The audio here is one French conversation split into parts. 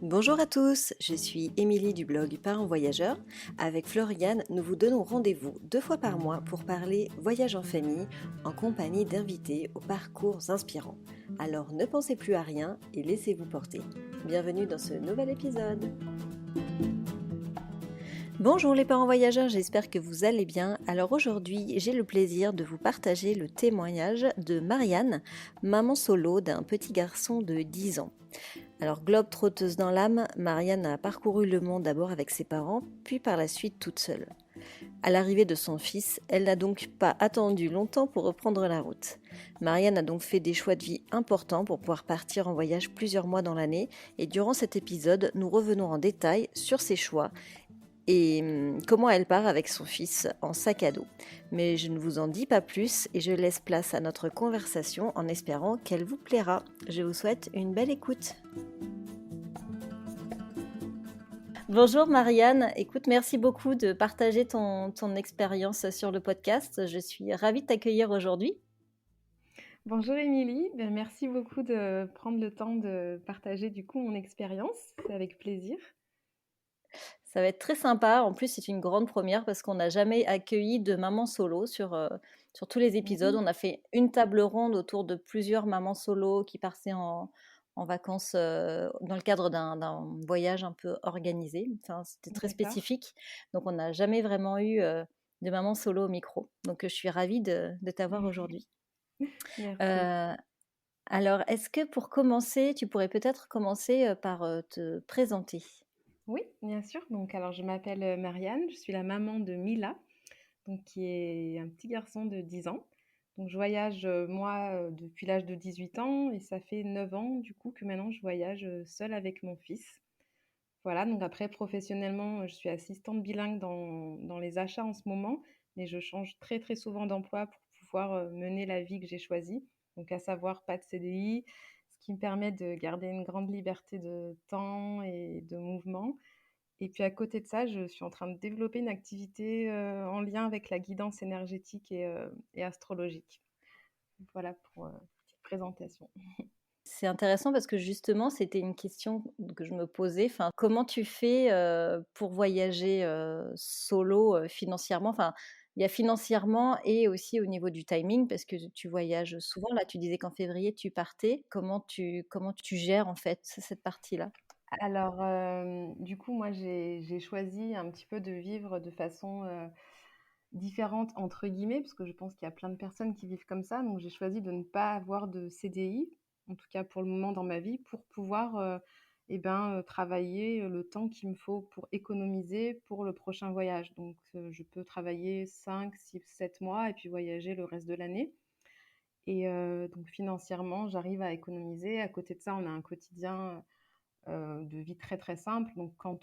Bonjour à tous, je suis Émilie du blog Parents Voyageurs. Avec Floriane, nous vous donnons rendez-vous 2 fois par mois pour parler voyage en famille en compagnie d'invités aux parcours inspirants. Alors ne pensez plus à rien et laissez-vous porter. Bienvenue dans ce nouvel épisode. Bonjour les parents voyageurs, j'espère que vous allez bien. Alors aujourd'hui, j'ai le plaisir de vous partager le témoignage de Marianne, maman solo d'un petit garçon de 10 ans. Alors globe trotteuse dans l'âme, Marianne a parcouru le monde d'abord avec ses parents, puis par la suite toute seule. À l'arrivée de son fils, elle n'a donc pas attendu longtemps pour reprendre la route. Marianne a donc fait des choix de vie importants pour pouvoir partir en voyage plusieurs mois dans l'année, et durant cet épisode, nous revenons en détail sur ses choix et comment elle part avec son fils en sac à dos. Mais je ne vous en dis pas plus et je laisse place à notre conversation en espérant qu'elle vous plaira. Je vous souhaite une belle écoute. Bonjour Marianne, écoute, merci beaucoup de partager ton expérience sur le podcast. Je suis ravie de t'accueillir aujourd'hui. Bonjour Émilie, merci beaucoup de prendre le temps de partager du coup mon expérience, c'est avec plaisir. Ça va être très sympa. En plus, c'est une grande première parce qu'on n'a jamais accueilli de maman solo sur tous les épisodes. Oui, On a fait une table ronde autour de plusieurs mamans solo qui partaient en vacances dans le cadre d'un voyage un peu organisé. Enfin, c'était très d'accord. spécifique. Donc, on n'a jamais vraiment eu de maman solo au micro. Donc, je suis ravie de t'avoir aujourd'hui. Merci. Euh, alors, est-ce que pour commencer, tu pourrais peut-être commencer par te présenter? Oui, bien sûr. Donc alors je m'appelle Marianne, je suis la maman de Mila, donc qui est un petit garçon de 10 ans. Donc je voyage moi depuis l'âge de 18 ans et ça fait 9 ans du coup que maintenant je voyage seule avec mon fils. Voilà, donc après professionnellement, je suis assistante bilingue dans les achats en ce moment, mais je change très, très souvent d'emploi pour pouvoir, mener la vie que j'ai choisie. Donc à savoir pas de CDI, ce qui me permet de garder une grande liberté de temps et de mouvement. Et puis à côté de ça, je suis en train de développer une activité, en lien avec la guidance énergétique et astrologique. Voilà pour, petite présentation. C'est intéressant parce que justement, c'était une question que je me posais. Enfin, comment tu fais pour voyager solo financièrement? Enfin, il y a financièrement et aussi au niveau du timing parce que tu voyages souvent. Là, tu disais qu'en février, tu partais. Comment tu gères en fait cette partie-là? Alors, du coup, moi, j'ai choisi un petit peu de vivre de façon, «différente» entre guillemets, parce que je pense qu'il y a plein de personnes qui vivent comme ça. Donc j'ai choisi de ne pas avoir de CDI, en tout cas pour le moment dans ma vie, pour pouvoir, travailler, le temps qu'il me faut pour économiser pour le prochain voyage. Donc, je peux travailler 5, 6, 7 mois et puis voyager le reste de l'année. Et donc financièrement, j'arrive à économiser. À côté de ça, on a un quotidien de vie très, très simple. Donc quand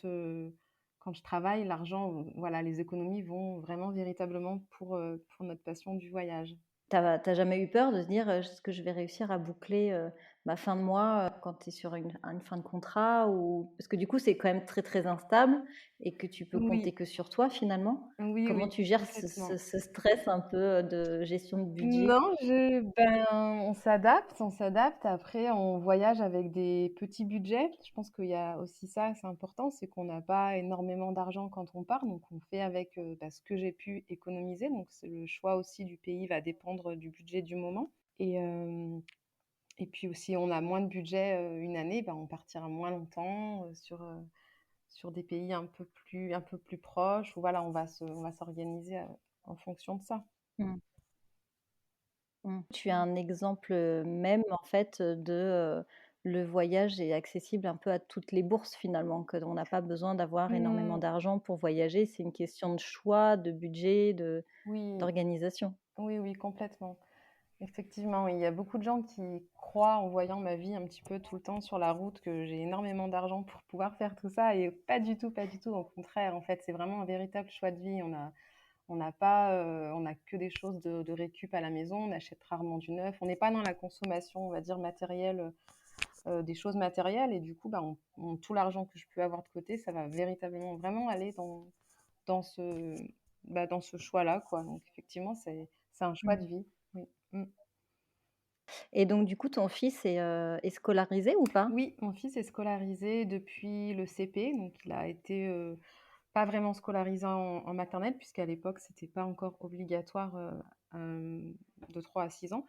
je travaille, l'argent, voilà, les économies vont vraiment véritablement pour notre passion du voyage. T'as jamais eu peur de se dire est-ce que je vais réussir à boucler ma fin de mois quand tu es sur une fin de contrat ou parce que du coup c'est quand même très très instable et que tu peux Oui, compter que sur toi finalement. oui, Comment oui, tu gères ce, complètement. ce- ce stress un peu de gestion de budget? Non, on s'adapte, on s'adapte. Après, on voyage avec des petits budgets. Je pense qu'il y a aussi ça, c'est important, c'est qu'on n'a pas énormément d'argent quand on part, donc on fait avec ce que j'ai pu économiser. Donc c'est le choix aussi du pays va dépendre du budget du moment. Et puis aussi, on a moins de budget une année, ben, on partira moins longtemps sur des pays un peu plus proches. Ou voilà, on va s'organiser en fonction de ça. Mm. Mm. Tu as un exemple même en fait de le voyage est accessible un peu à toutes les bourses finalement, que on n'a pas besoin d'avoir énormément Hmm, d'argent pour voyager, c'est une question de choix, de budget, oui, d'organisation. oui, oui, complètement. Effectivement, oui. Il y a beaucoup de gens qui croient en voyant ma vie un petit peu tout le temps sur la route que j'ai énormément d'argent pour pouvoir faire tout ça et pas du tout, pas du tout. Au contraire, en fait, c'est vraiment un véritable choix de vie. On n'a pas, on a que des choses de récup à la maison. On achète rarement du neuf. On n'est pas dans la consommation, on va dire matérielle, des choses matérielles. Et du coup, bah, tout l'argent que je peux avoir de côté, ça va véritablement vraiment aller dans ce, dans ce choix-là, quoi. Donc effectivement, c'est un choix de vie. Oui. Mm. Et donc du coup, ton fils est scolarisé ou pas? Oui, mon fils est scolarisé depuis le CP, donc il a été, pas vraiment scolarisé en maternelle puisqu'à l'époque, c'était pas encore obligatoire, de 3 à 6 ans,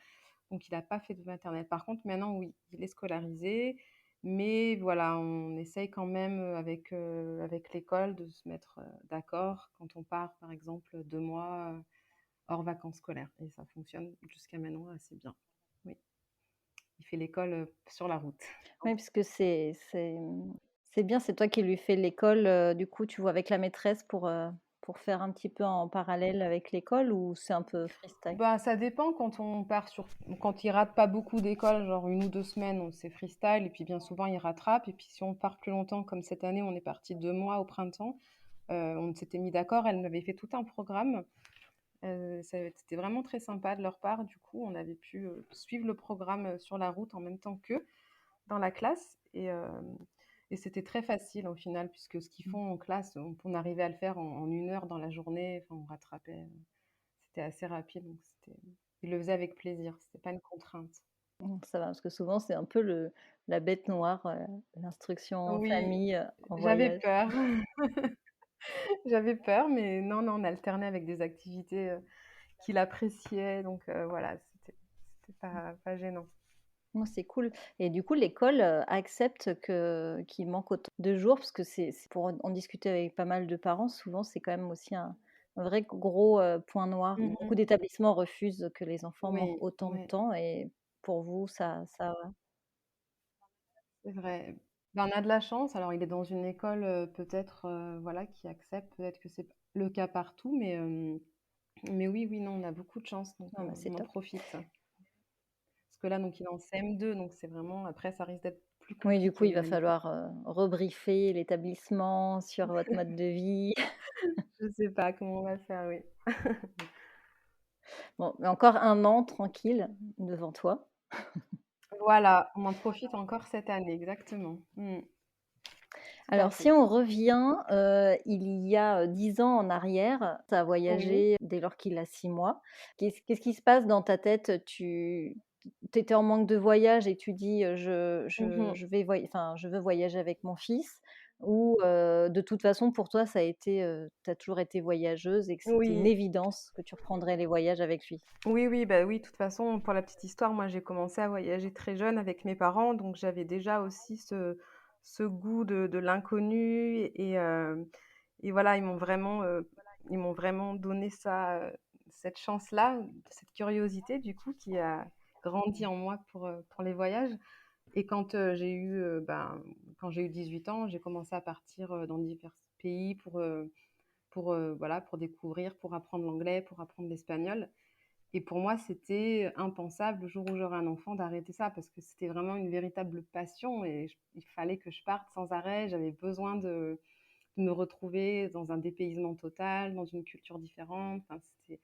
donc il a pas fait de maternelle. Par contre, maintenant, oui, il est scolarisé, mais voilà, on essaye quand même, avec l'école de se mettre, d'accord quand on part, par exemple, 2 mois, hors vacances scolaires et ça fonctionne jusqu'à maintenant assez bien. Oui, il fait l'école, sur la route. Oui, parce que c'est bien, c'est toi qui lui fais l'école, du coup, tu vois avec la maîtresse pour faire un petit peu en parallèle avec l'école ou c'est un peu freestyle? Bah, ça dépend quand il rate pas beaucoup d'école, genre 1 ou 2 semaines, c'est freestyle et puis bien souvent il rattrape et puis si on part plus longtemps comme cette année, on est parti 2 mois au printemps, on s'était mis d'accord, elle m'avait fait tout un programme, c'était vraiment très sympa de leur part. Du coup, on avait pu, suivre le programme, sur la route en même temps qu'eux, dans la classe et c'était très facile au final puisque ce qu'ils font en classe, on arrivait à le faire en 1 heure dans la journée, enfin on rattrapait, c'était assez rapide donc il le faisait avec plaisir, c'était pas une contrainte. Ça va, parce que souvent c'est un peu la bête noire, l'instruction en Oui, famille, en j'avais voyage. peur. J'avais peur, mais non, non, on alternait avec des activités, qu'il appréciait donc voilà, c'était pas gênant. Moi, c'est cool et du coup, l'école, accepte qu'il manque autant de jours? Parce que c'est pour en discuter avec pas mal de parents, souvent, c'est quand même aussi un vrai gros, point noir. Mmh Beaucoup mh. d'établissements refusent que les enfants manquent Oui, autant de ouais, temps et pour vous, ça va? c'est vrai. Ben, on a de la chance, alors il est dans une école, peut-être, voilà, qui accepte, peut-être que c'est p le cas partout, mais oui, oui, non, on a beaucoup de chance donc Ah bah, c'est on en top. profite. Parce que là, donc il est en CM2, donc c'est vraiment après ça risque d'être plus Oui, du coup, compliqué, il va là, il faut falloir, rebriefer l'établissement sur votre mode de vie. je sais pas comment on va faire, oui. Bon, mais encore 1 an tranquille devant toi. Voilà, on en profite encore cette année, exactement. Mmh, tout à Alors si fait. on revient, il y a, 10 ans en arrière, tu as Oui. voyagé dès lors qu'il a 6 mois. Qu'est-ce qui se passe dans ta tête? Tu étais en manque de voyage et tu dis, Mmh mh. je veux voyager avec mon fils» ou de toute façon pour toi ça a été, tu as toujours été voyageuse et que c'était une Oui. évidence que tu reprendrais les voyages avec lui? Oui, oui, bah, oui, de toute façon, pour la petite histoire, moi, j'ai commencé à voyager très jeune avec mes parents, donc j'avais déjà aussi ce goût de l'inconnu et voilà, ils m'ont vraiment donné cette chance-là, cette curiosité, du coup, qui a grandi en moi pour les voyages et quand j'ai eu 18 ans, j'ai commencé à partir, dans divers pays voilà, pour découvrir, pour apprendre l'anglais, pour apprendre l'espagnol et pour moi, c'était impensable le jour où j'aurai un enfant d'arrêter ça parce que c'était vraiment une véritable passion et il fallait que je parte sans arrêt. J'avais besoin de me retrouver dans un dépaysement total, dans une culture différente. Enfin, c'était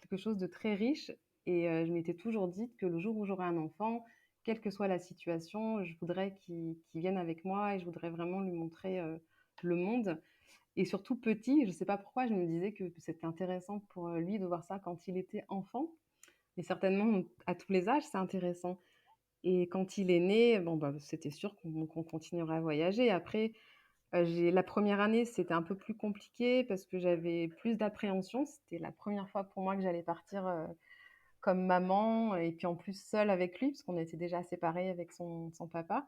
quelque chose de très riche et je m'étais toujours dit que le jour où j'aurai un enfant, quelle que soit la situation, je voudrais qu'il vienne avec moi et je voudrais vraiment lui montrer, le monde et surtout petit, je ne sais pas pourquoi, je me disais que c'était intéressant pour, lui de voir ça quand il était enfant et certainement à tous les âges, c'est intéressant et quand il est né, bon, bah, c'était sûr qu'on continuerait à voyager. Après, j'ai la première année, c'était un peu plus compliqué parce que j'avais plus d'appréhension. C'était la première fois pour moi que j'allais partir, comme maman et puis en plus seule avec lui, parce qu'on était déjà séparés avec son papa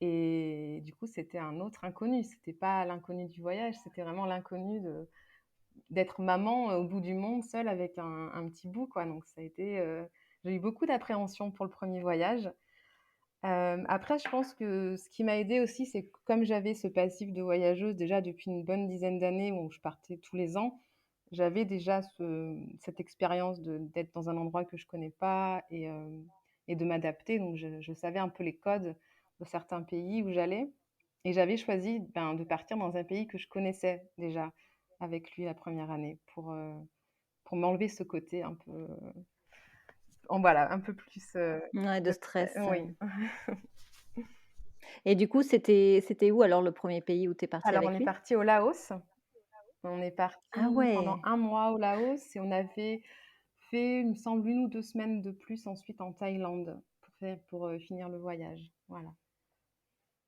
et du coup, c'était un autre inconnu. C'était pas l'inconnu du voyage, c'était vraiment l'inconnu d'être maman, au bout du monde, seule avec un petit bout, quoi. Donc ça a été, j'ai eu beaucoup d'appréhension pour le premier voyage. Après je pense que ce qui m'a aidée aussi, c'est que comme j'avais ce passif de voyageuse déjà depuis une bonne dizaine d'années où je partais tous les ans, j'avais déjà cette expérience d'être dans un endroit que je connais pas et de m'adapter. Donc je savais un peu les codes de certains pays où j'allais et j'avais choisi, ben, de partir dans un pays que je connaissais déjà avec lui la première année pour m'enlever ce côté un peu, voilà, un peu plus, Ouais, de de stress, oui. et du coup, c'était où alors le premier pays où tu es partie Alors on avec est lui? parti au Laos. On est Ah parti pendant ouais! 1 mois au Laos et on avait fait, il me semble, 1 ou 2 semaines de plus ensuite en Thaïlande pour finir le voyage. Voilà.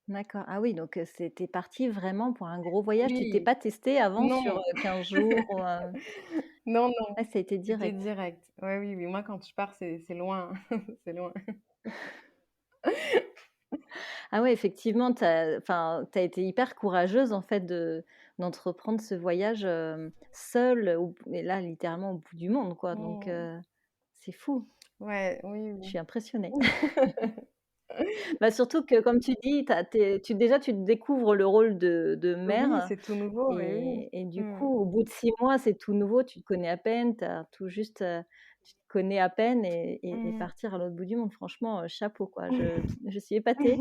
D'accord. Ah oui, donc tu partie vraiment pour un gros voyage. Tu t'es Oui, pas testée avant sur, non, 15 jours ou non, non, ah ça a été c'était direct. direct. Ouais, oui, oui, moi quand je pars, c'est loin, c'est loin. Ah ouais, effectivement, tu as été hyper courageuse en fait d'entreprendre ce voyage, seule et là littéralement au bout du monde quoi, donc Mmh. c'est fou. Ouais, oui, Je oui. suis impressionnée. Bah, surtout que comme tu dis, tu découvres le rôle de Oui, mère c'est tout nouveau, oui, oui. et du Mmh. coup, au bout de 6 mois, c'est tout nouveau, tu te connais à peine, tu tout juste, tu te connais à peine et Mmh. partir à l'autre bout du monde, franchement, chapeau quoi, je suis épatée.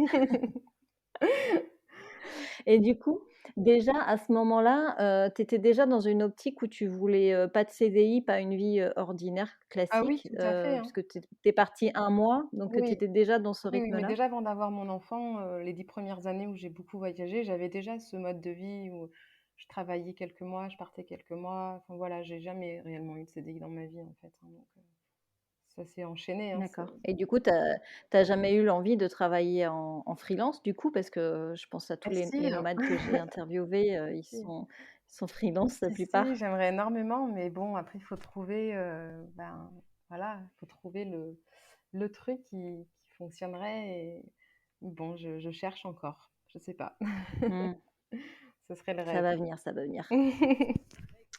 Et du coup, déjà à ce moment-là, tu étais déjà dans une optique où tu voulais, pas de CDI, pas une vie, ordinaire Ah oui, classique, tout à fait, hein. puisque tu es partie 1 mois, donc tu Oui, étais déjà dans ce oui, oui, mais rythme-là? déjà avant d'avoir mon enfant, les 10 premières années où j'ai beaucoup voyagé, j'avais déjà ce mode de vie où je travaillais quelques mois, je partais quelques mois. Enfin voilà, j'ai jamais réellement eu de CDI dans ma vie en fait, hein, donc ça s'est enchaîné, hein, c'est D'accord et du coup, tu as jamais eu l'envie de travailler en freelance du coup? Parce que je pense à tous ah les si, nomades que j'ai interviewés, si. ils sont freelance la Si, si, plupart. j'aimerais énormément, mais bon, après, il faut trouver, ben, voilà, il faut trouver le truc qui fonctionnerait et bon, je cherche encore, je sais pas. Mmh. Ce serait le Ça rêve. va venir, ça va venir.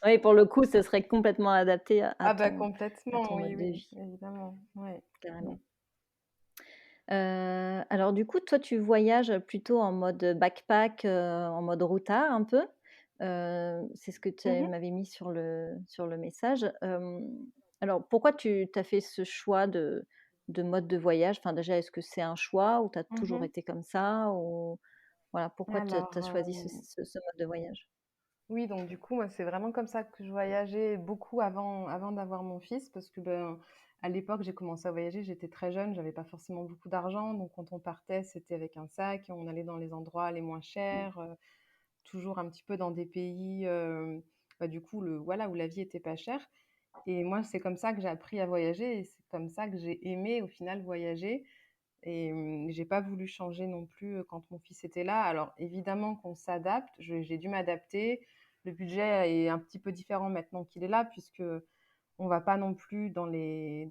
Oui, pour le coup, ce serait complètement adapté Ah bah, à ton complètement, oui, mode de oui, vie, évidemment, ouais. Mmh. carrément. Alors du coup, toi, tu voyages plutôt en mode backpack, en mode routard un peu? C'est ce que tu Mmh. m'avais mis sur le message. Alors pourquoi tu as fait ce choix de mode de voyage? Enfin déjà, est-ce que c'est un choix ou tu as toujours Mmh. été comme ça? Ou voilà, pourquoi tu as Alors, choisi ce mode de voyage? oui, donc du coup, moi, c'est vraiment comme ça que je voyageais beaucoup avant d'avoir mon fils parce que, ben, à l'époque, j'ai commencé à voyager, j'étais très jeune, j'avais pas forcément beaucoup d'argent, donc quand on partait, c'était avec un sac, on allait dans les endroits les moins chers, toujours un petit peu dans des pays, bah, du coup, voilà, où la vie était pas chère et moi, c'est comme ça que j'ai appris à voyager et c'est comme ça que j'ai aimé, au final, voyager et j'ai pas voulu changer non plus, quand mon fils était là. Alors évidemment qu'on s'adapte, j'ai dû m'adapter. Le budget est un petit peu différent maintenant qu'il est là puisque on va pas non plus dans les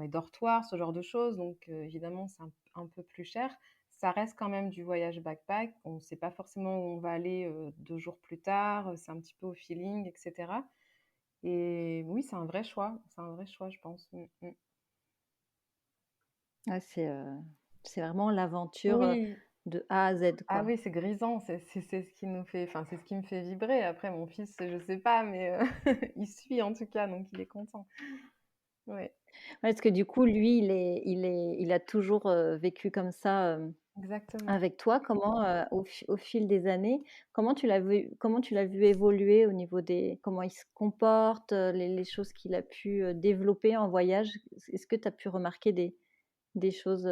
dortoirs, ce genre de choses, donc évidemment, c'est un peu plus cher. Ça reste quand même du voyage backpack. On ne sait pas forcément où on va aller, 2 jours plus tard, c'est un petit peu au feeling et cetera et oui, c'est un vrai choix, je pense. Mmh mh. Ouais, c'est vraiment l'aventure, Oui. de A à Z, Ah quoi. oui, c'est grisant, c'est ce qui nous fait enfin, c'est ce qui me fait vibrer. Après mon fils, je sais pas, mais il suit en tout cas, donc il est content. Ouais, Ouais, parce que du coup, lui, il a toujours, vécu comme ça, exactement. avec toi. Comment, au fil des années, comment tu l'as vu évoluer au niveau des comment il se comporte, les choses qu'il a pu, développer en voyage? Est-ce que tu as pu remarquer des choses,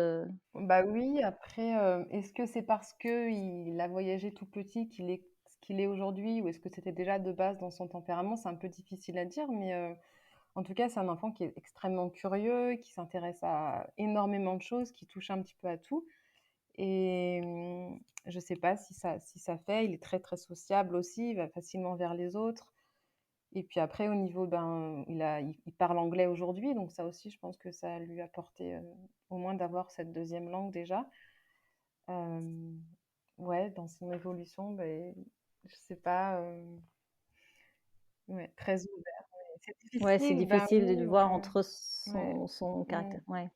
Bah oui, après, est-ce que c'est parce qu'il a voyagé tout petit qu'il est ce qu'il est aujourd'hui ou est-ce que c'était déjà de base dans son tempérament? C'est un peu difficile à dire, mais en tout cas, c'est un enfant qui est extrêmement curieux, qui s'intéresse à énormément de choses, qui touche un petit peu à tout. Et je sais pas si ça fait. Il est très, très sociable aussi, il va facilement vers les autres. Et puis après au niveau, ben, il parle anglais aujourd'hui, donc ça aussi je pense que ça lui a apporté, au moins d'avoir cette deuxième langue déjà. Hem, ouais, dans son évolution, beh, je sais pas, ouais, très ouvert, ouais. C'est ouais, c'est difficile, ben difficile de oui, voir ouais, entre ouais. son Mmh. caractère ouais,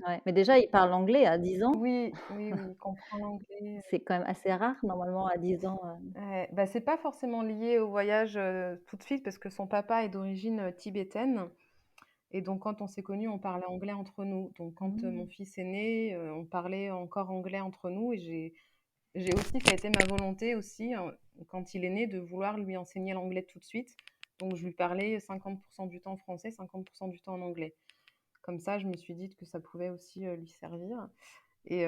ouais. Mais déjà, il parle anglais à 10 ans. Oui, oui, oui, il comprend l'anglais. C'est quand même assez rare normalement à 10 ans, Ouais, bah, c'est pas forcément lié au voyage, tout de suite parce que son papa est d'origine, tibétaine et donc quand on s'est connus, on parlait anglais entre nous. Donc quand, mon Mmh. fils est né, on parlait encore anglais entre nous et j'ai aussi ça a été ma volonté aussi, quand il est né, de vouloir lui enseigner l'anglais tout de suite. Donc je lui parlais 50 du temps en français, 50 du temps en anglais. Comme ça, je me suis dit que ça pouvait aussi, lui servir. Et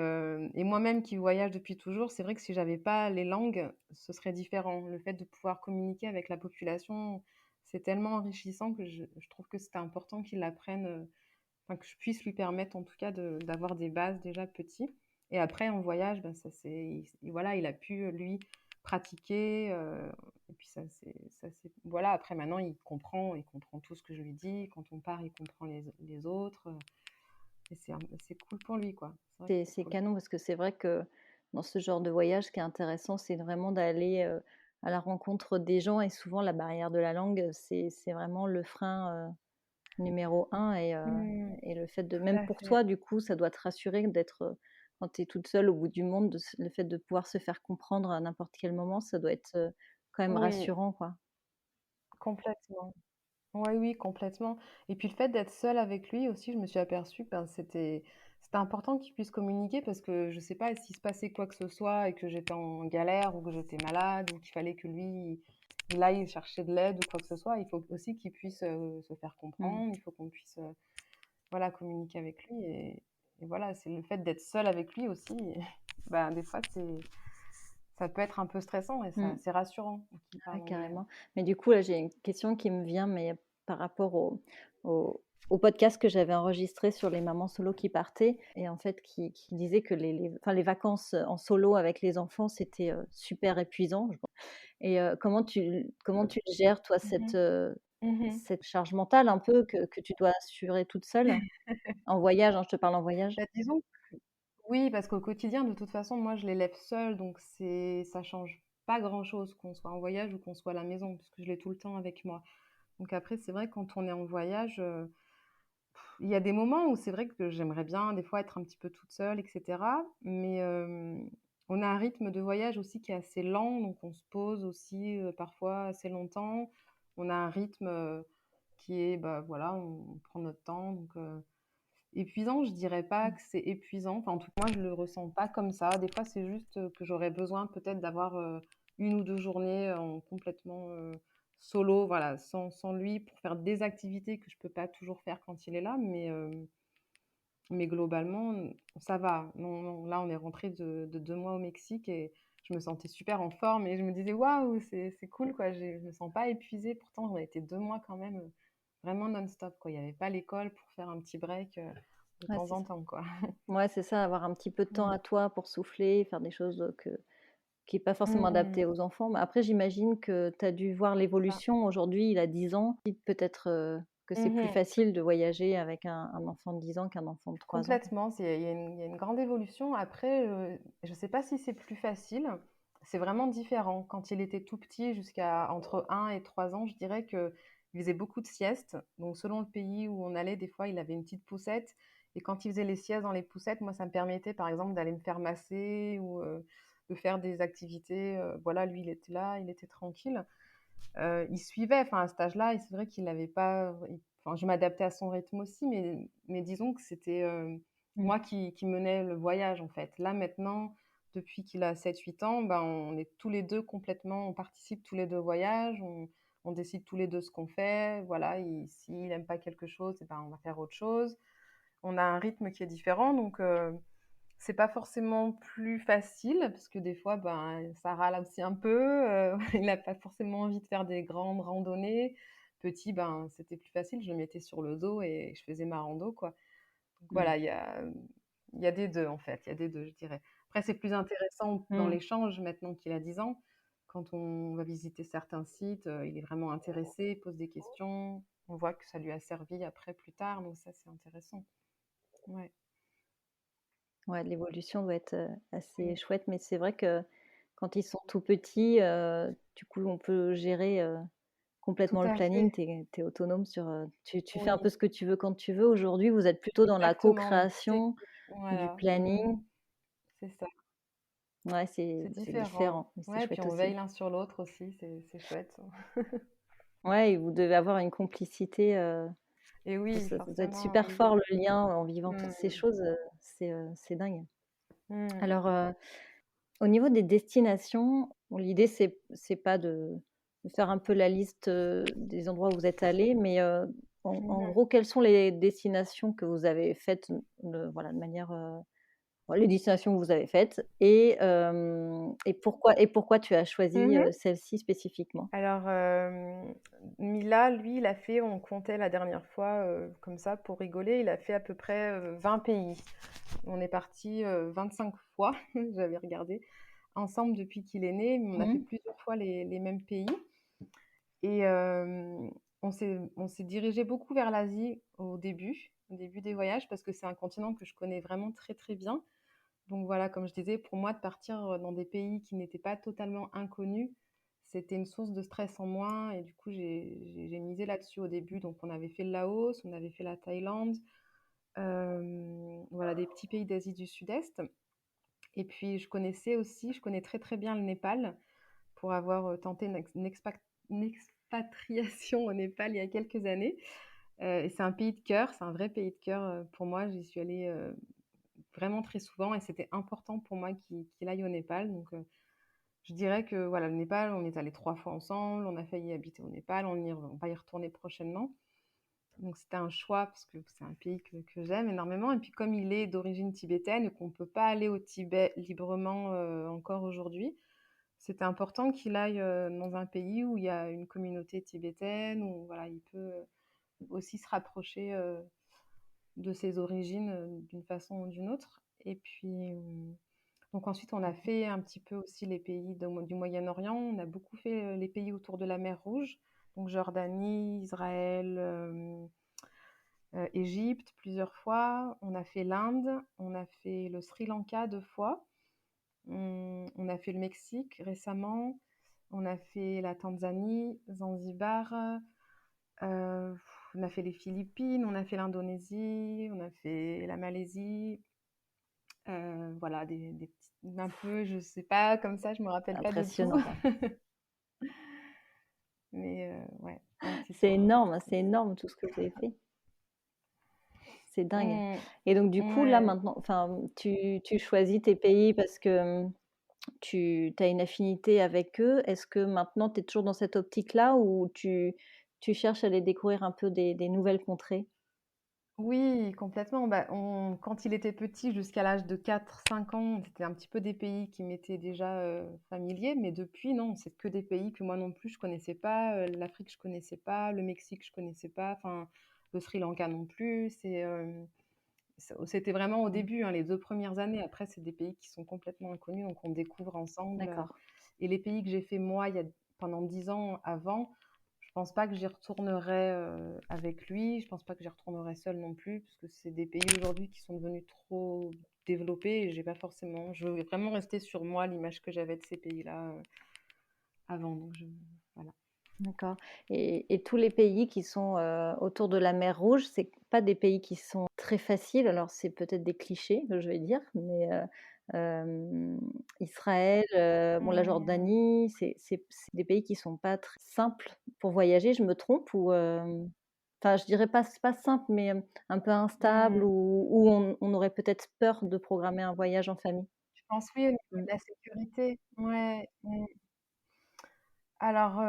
moi-même qui voyage depuis toujours, c'est vrai que si j'avais pas les langues, ce serait différent. Le fait de pouvoir communiquer avec la population, c'est tellement enrichissant que je trouve que c'était important qu'il apprenne, enfin que je puisse lui permettre en tout cas d'avoir des bases déjà petit. Et après en voyage, ben, voilà, il a pu lui pratiquer. Et puis voilà. Après maintenant, il comprend tout ce que je lui dis. Quand on part, il comprend les autres. Et c'est cool pour lui, quoi. C'est vrai que c'est C'est cool. canon parce que c'est vrai que dans ce genre de voyage, ce qui est intéressant, c'est vraiment d'aller, à la rencontre des gens et souvent la barrière de la langue, c'est vraiment le frein, numéro un Mmh, et le fait de tout même à pour fait. toi, du coup, ça doit te rassurer d'être, quand tu es toute seule au bout du monde, le fait de pouvoir se faire comprendre à n'importe quel moment, ça doit être, quand même Oui, rassurant, quoi. complètement. Oui, oui, complètement. Et puis le fait d'être seule avec lui aussi, je me suis aperçue que ben, c'était important qu'il puisse communiquer parce que je sais pas s'il se passait quoi que ce soit et que j'étais en galère ou que j'étais malade ou qu'il fallait que lui, il aille chercher de l'aide ou quoi que ce soit. Il faut aussi qu'il puisse se faire Mmh. comprendre. Il faut qu'on puisse voilà, communiquer avec lui. Et voilà, c'est le fait d'être seule avec lui aussi. Ben, des fois, ça peut être un peu stressant et Mmh. c'est rassurant qu'il Ouais, parle anglais. carrément. Mais du coup, là, j'ai une question qui me vient, mais par rapport au podcast que j'avais enregistré sur les mamans solo qui partaient et en fait qui disait que enfin, les vacances en solo avec les enfants, c'était super épuisant. Et comment tu gères, toi, Mhm. Mhm. cette charge mentale un peu que tu dois assurer toute seule? En voyage, hein, je te parle en voyage. Bah, disons oui, parce qu'au quotidien, de toute façon, moi, je l'élève seule, donc ça change pas grand-chose qu'on soit en voyage ou qu'on soit à la maison, parce que je l'ai tout le temps avec moi. Donc après, c'est vrai, quand on est en voyage, il y a des moments où c'est vrai que j'aimerais bien, des fois, être un petit peu toute seule, etc. Mais on a un rythme de voyage aussi qui est assez lent, donc on se pose aussi parfois assez longtemps. On a un rythme qui est, bah voilà, on prend notre temps, donc épuisant, je dirais pas Mmh. que c'est épuisant. Enfin, en tout cas, moi, je le ressens pas comme ça. Des fois, c'est juste que j'aurais besoin peut-être d'avoir 1 ou 2 journées en complètement solo, voilà, sans lui, pour faire des activités que je peux pas toujours faire quand il est là. Mais globalement, ça va. Non, non, là, on est rentré de 2 mois au Mexique et je me sentais super en forme et je me disais: «Waouh, c'est cool, quoi». Je me sens pas épuisée. Pourtant, on a été 2 mois quand même, vraiment non-stop, quoi. Il y avait pas l'école pour faire un petit break, de Ouais, temps c'est en ça. temps, quoi. Ouais, c'est ça, avoir un petit peu de temps Mmh. à toi pour souffler, faire des choses, qui est pas forcément Mmh. adapté aux enfants, mais après j'imagine que tu as dû voir C'est ça. l'évolution. Aujourd'hui, il a 10 ans, peut-être, que c'est plus Mmh. facile de voyager avec un enfant de 10 ans qu'un enfant de 3 ans, quoi. Complètement, il y a une grande évolution. Après, je sais pas si c'est plus facile. C'est vraiment différent. Quand il était tout petit, jusqu'à entre 1 et 3 ans, je dirais qu'il faisait beaucoup de siestes. Donc selon le pays où on allait, des fois, il avait une petite poussette et quand il faisait les siestes dans les poussettes, moi, ça me permettait, par exemple, d'aller me faire masser ou, de faire des activités, voilà, lui, il était là, il était tranquille. Il suivait, enfin, à cet âge-là et c'est vrai qu'il avait pas enfin, je m'adaptais à son rythme aussi, mais disons que c'était, Mmh. moi qui menais le voyage, en fait. Là, maintenant, depuis qu'il a 7 8 ans, ben, on est tous les 2 complètement on participe tous les 2 au voyage, on décide tous les 2 ce qu'on fait. Voilà, s'il aime pas quelque chose et ben, on va faire autre chose. On a un rythme qui est différent donc c'est pas forcément plus facile parce que des fois, ben, ça râle aussi un peu, il a pas forcément envie de faire des grandes randonnées. Petit, ben, c'était plus facile, je le mettais sur le dos et je faisais ma rando, quoi. Donc Mmh. voilà, il y a des 2 en fait, il y a des 2 je dirais. Après c'est plus intéressant dans Mmh. l'échange maintenant qu'il a 10 ans. Quand on va visiter certains sites, il est vraiment intéressé, il pose des questions. On voit que ça lui a servi après plus tard, donc ça c'est intéressant. Ouais. Ouais, l'évolution doit être, Mmh. assez chouette, mais c'est vrai que quand ils sont tout petits, du coup, on peut gérer, Tout complètement le à planning. fait. Tu es autonome sur, tu fais un peu Oui. ce que tu veux quand tu veux. Aujourd'hui, vous êtes plutôt dans la Exactement, donc c'est co-création du voilà, planning. c'est ça, Ouais, c'est c'est différent. différent, mais c'est Ouais, puis chouette on veille aussi. l'un sur l'autre aussi, c'est chouette. Ouais et vous devez avoir une complicité, Et oui, ça doit être forcément, super oui. fort le lien en vivant toutes ces Mmh. choses, c'est dingue. Mmh. Alors, au niveau des destinations, bon l'idée c'est pas de faire un peu la liste, des endroits où vous êtes allés, mais, en Mmh mh. gros, quelles sont les destinations que vous avez faites, voilà, de manière, les destinations que vous avez faites et pourquoi tu as choisi, Mmh. celle-ci spécifiquement? Alors, Mila, lui, il a fait, on comptait la dernière fois, comme ça pour rigoler, il a fait à peu près, 20 pays. On est partis, 25 fois, j'avais regardé, ensemble depuis qu'il est né, mais on a fait Mmh. plusieurs fois les mêmes pays et on s'est dirigé beaucoup vers l'Asie au début des voyages parce que c'est un continent que je connais vraiment très, très bien. Donc voilà, comme je disais, pour moi, de partir dans des pays qui n'étaient pas totalement inconnus, c'était une source de stress en moins. Et du coup, j'ai misé là-dessus au début. Donc, on avait fait le Laos, on avait fait la Thaïlande, voilà, des petits pays d'Asie du Sud-Est. Et puis, je connais très très bien le Népal pour avoir tenté une expatriation au Népal il y a quelques années. Et c'est un pays de cœur, c'est un vrai pays de cœur pour moi. J'y suis allée vraiment très souvent et c'était important pour moi qu'il aille au Népal. Donc, je dirais que voilà, le Népal, on est allés 3 fois ensemble, on a failli habiter au Népal, on va y retourner prochainement. Donc, c'était un choix parce que c'est un pays que j'aime énormément. Et puis, comme il est d'origine tibétaine et qu'on ne peut pas aller au Tibet librement encore aujourd'hui, c'était important qu'il aille dans un pays où il y a une communauté tibétaine, où voilà, il peut aussi se rapprocher de ses origines d'une façon ou d'une autre. Et puis, donc ensuite, on a fait un petit peu aussi les pays du Moyen-Orient. On a beaucoup fait les pays autour de la mer Rouge, donc Jordanie, Israël, Égypte plusieurs fois. On a fait l'Inde, on a fait le Sri Lanka 2 fois. On a fait le Mexique récemment. On a fait la Tanzanie, Zanzibar. euh, on a fait les Philippines, on a fait l'Indonésie, on a fait la Malaisie. Voilà, des petits, un peu, je sais pas, comme ça, je me rappelle pas de tout. Impressionnant. Mais ouais, un petit C'est tour énorme, comme c'est ça. énorme tout ce que vous avez fait. C'est dingue. Mm, Et donc du coup, là ouais. maintenant, enfin, tu choisis tes pays parce que, tu as une affinité avec eux. Est-ce que maintenant tu es toujours dans cette optique-là ou tu cherches à aller découvrir un peu des nouvelles contrées? Oui, complètement. Bah, quand il était petit, jusqu'à l'âge de 4, 5 ans, c'était un petit peu des pays qui m'étaient déjà familiers, mais depuis, non, c'est que des pays que moi non plus je connaissais pas. L'Afrique, je connaissais pas. Le Mexique, je connaissais pas. Enfin, le Sri Lanka non plus. C'était vraiment au Mmh. début, hein, les 2 premières années. Après, c'est des pays qui sont complètement inconnus, donc on découvre ensemble. D'accord. Et les pays que j'ai fait moi pendant 10 ans avant, je pense pas que j'y retournerai avec lui. Je pense pas que j'y retournerai seule non plus, parce que c'est des pays aujourd'hui qui sont devenus trop développés et j'ai pas forcément. Je veux vraiment rester sur moi, l'image que j'avais de ces pays-là avant. Donc voilà. D'accord, et tous les pays qui sont, autour de la mer Rouge, c'est pas des pays qui sont très faciles. Alors c'est peut-être des clichés que je vais dire, mais Israël, bon la Mmh. Jordanie, c'est des pays qui sont pas très simples pour voyager, je me trompe ou enfin je dirais pas c'est pas simple, mais un peu instable Mmh. où on aurait peut-être peur de programmer un voyage en famille? Je pense oui, au niveau Mmh. de la sécurité. Ouais. Alors,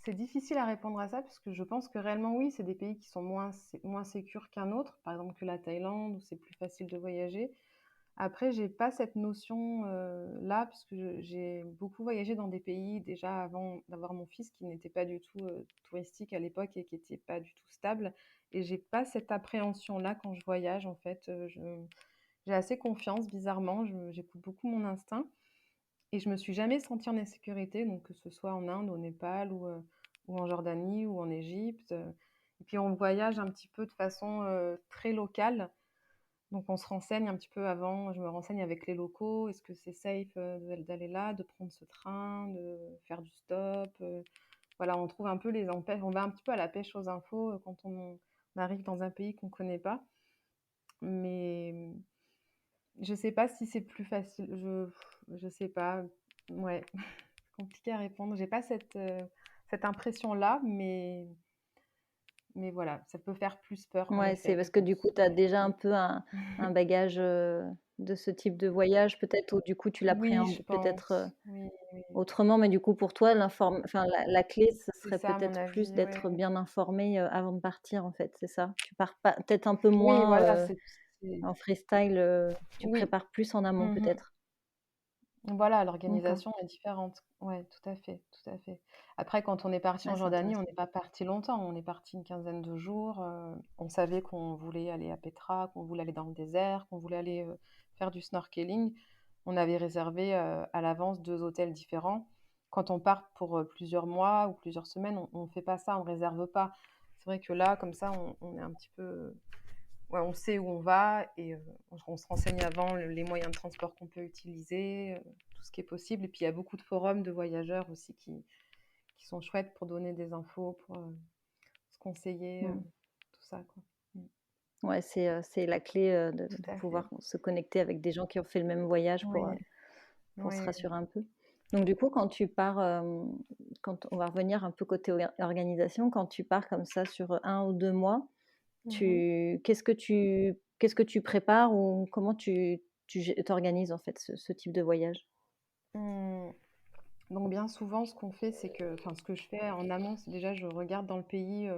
c'est difficile à répondre à ça parce que je pense que réellement, oui, c'est des pays qui sont moins sécures qu'un autre, par exemple que la Thaïlande, où c'est plus facile de voyager. Après, j'ai pas cette notion là, parce que j'ai beaucoup voyagé dans des pays déjà avant d'avoir mon fils qui n'étaient pas du tout touristiques à l'époque et qui n'étaient pas du tout stables. Et j'ai pas cette appréhension-là quand je voyage, en fait. J'ai assez confiance, bizarrement. J'écoute beaucoup mon instinct. Et je me suis jamais sentie en insécurité, donc que ce soit en Inde, au Népal ou en Jordanie ou en Égypte. Et puis on voyage un petit peu de façon très locale. Donc on se renseigne un petit peu avant, je me renseigne avec les locaux, est-ce que c'est safe d'aller là, de prendre ce train, de faire du stop. Voilà, on trouve un peu on va un petit peu à la pêche aux infos quand on arrive dans un pays qu'on ne connaît pas. Mais je sais pas si c'est plus facile. Je sais pas. Ouais, c'est compliqué à répondre. J'ai pas cette impression-là, mais voilà, ça peut faire plus peur en Ouais, c'est effet, je parce que du coup, pense. tu as Ouais. déjà un peu un bagage, de ce type de voyage peut-être ou du coup tu Oui, l'appréhendes je peut-être, pense. Oui, oui. autrement, mais du coup pour toi enfin la clé ce C'est serait ça, à mon peut-être plus avis, ouais. d'être bien informé, avant de partir en fait, c'est ça? Tu pars pas peut-être un peu Oui, moins, voilà, c'est En freestyle, tu oui. prépares plus en amont Mmh. peut-être? Voilà, D'accord. l'organisation est différente. Ouais, tout à fait, tout à fait. Après, quand on est parti Ouais, en c'est Jordanie, on intéressant. n'est pas parti longtemps. On est parti une quinzaine de jours. On savait qu'on voulait aller à Petra, qu'on voulait aller dans le désert, qu'on voulait aller faire du snorkeling. On avait réservé à l'avance 2 hôtels différents. Quand on part pour plusieurs mois ou plusieurs semaines, on fait pas ça, on réserve pas. C'est vrai que là, comme ça, on est un petit peu ouais, on sait où on va et on se renseigne avant les moyens de transport qu'on peut utiliser, tout ce qui est possible. Et puis il y a beaucoup de forums de voyageurs aussi qui sont chouettes pour donner des infos, pour se conseiller, Mmh. tout ça, quoi. Mm. Ouais, c'est la clé, Tout de à fait. pouvoir se connecter avec des gens qui ont fait le même voyage Oui, pour se oui, oui. rassurer un peu. Donc du coup, quand tu pars, quand on va revenir un peu côté organisation, quand tu pars comme ça sur 1 ou 2 mois, Mhm. qu'est-ce que tu prépares ou comment tu organises en fait ce type de voyage? Mm. Donc bien souvent, ce qu'on fait, c'est que, enfin, ce que je fais en amont, c'est déjà je regarde dans le pays